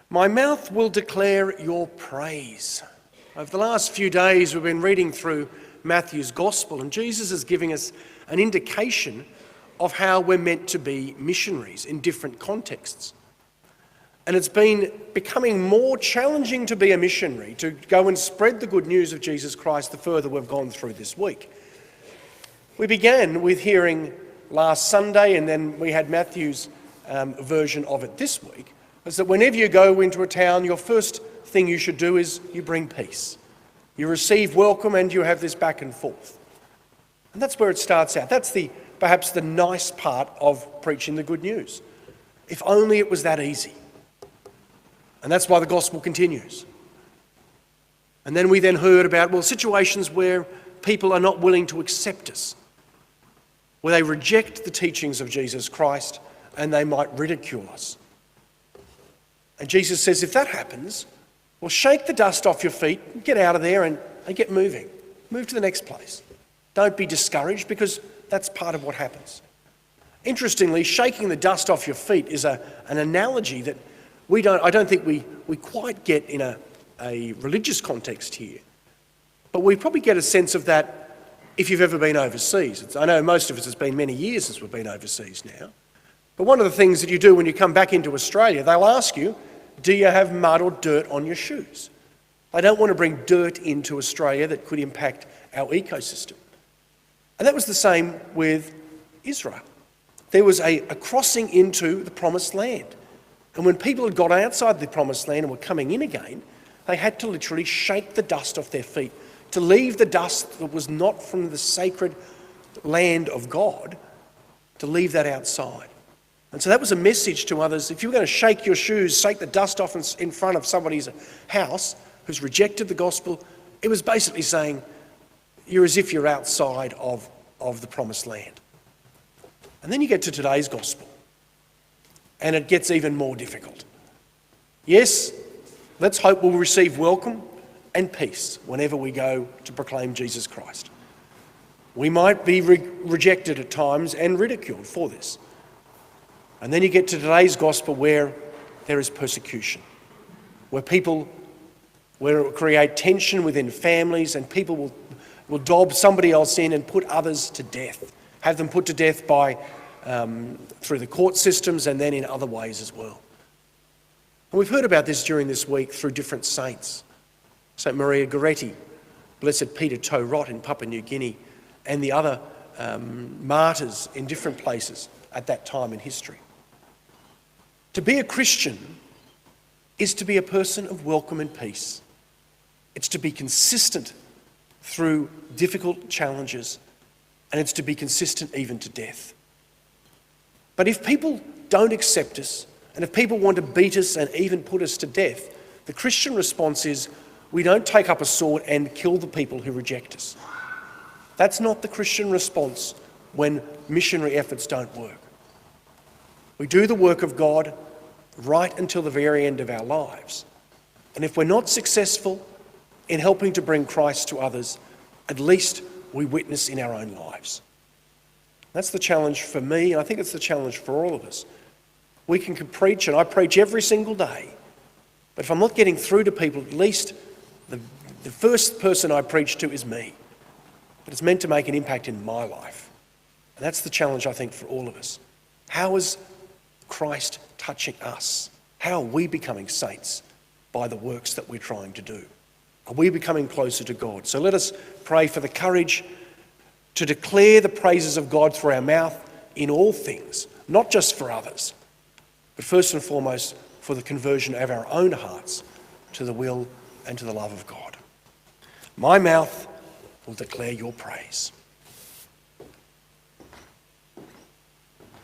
My mouth will declare your praise. Over the last few days, we've been reading through Matthew's Gospel, and Jesus is giving us an indication of how we're meant to be missionaries in different contexts. And it's been becoming more challenging to be a missionary, to go and spread the good news of Jesus Christ the further we've gone through this week. We began with hearing last Sunday, and then we had Matthew's version of it this week, is that whenever you go into a town, your first thing you should do is you bring peace. You receive welcome and you have this back and forth. And that's where it starts out. That's perhaps the nice part of preaching the good news. If only it was that easy. And that's why the gospel continues. And then we then heard about, situations where people are not willing to accept us, where they reject the teachings of Jesus Christ and they might ridicule us. And Jesus says, if that happens, shake the dust off your feet, get out of there and get moving. Move to the next place. Don't be discouraged, because that's part of what happens. Interestingly, shaking the dust off your feet is an analogy that I don't think we quite get in a religious context here. But we probably get a sense of that if you've ever been overseas. I know most of us, it's been many years since we've been overseas now. But one of the things that you do when you come back into Australia, they'll ask you, do you have mud or dirt on your shoes? They don't want to bring dirt into Australia that could impact our ecosystem. And that was the same with Israel. There was a crossing into the Promised Land. And when people had got outside the Promised Land and were coming in again, they had to literally shake the dust off their feet, to leave the dust that was not from the sacred land of God, to leave that outside. And so that was a message to others. If you were going to shake your shoes, shake the dust off in front of somebody's house who's rejected the gospel, it was basically saying, you're as if you're outside of the Promised Land. And then you get to today's gospel, and it gets even more difficult. Yes, let's hope we'll receive welcome and peace whenever we go to proclaim Jesus Christ. We might be rejected at times and ridiculed for this. And then you get to today's gospel where there is persecution, where it will create tension within families, and people will dob somebody else in and put others to death, have them put to death through the court systems and then in other ways as well. And we've heard about this during this week through different saints. St. Maria Goretti, Blessed Peter Taurot in Papua New Guinea, and the other martyrs in different places at that time in history. To be a Christian is to be a person of welcome and peace. It's to be consistent through difficult challenges, and it's to be consistent even to death. But if people don't accept us, and if people want to beat us and even put us to death, the Christian response is we don't take up a sword and kill the people who reject us. That's not the Christian response when missionary efforts don't work. We do the work of God right until the very end of our lives. And if we're not successful in helping to bring Christ to others, at least we witness in our own lives. That's the challenge for me, and I think it's the challenge for all of us. We can preach, and I preach every single day, but if I'm not getting through to people, at least the first person I preach to is me. But it's meant to make an impact in my life. And that's the challenge, I think, for all of us. How is Christ touching us? How are we becoming saints by the works that we're trying to do? Are we becoming closer to God? So let us pray for the courage to declare the praises of God through our mouth in all things, not just for others, but first and foremost for the conversion of our own hearts to the will and to the love of God. My mouth will declare your praise.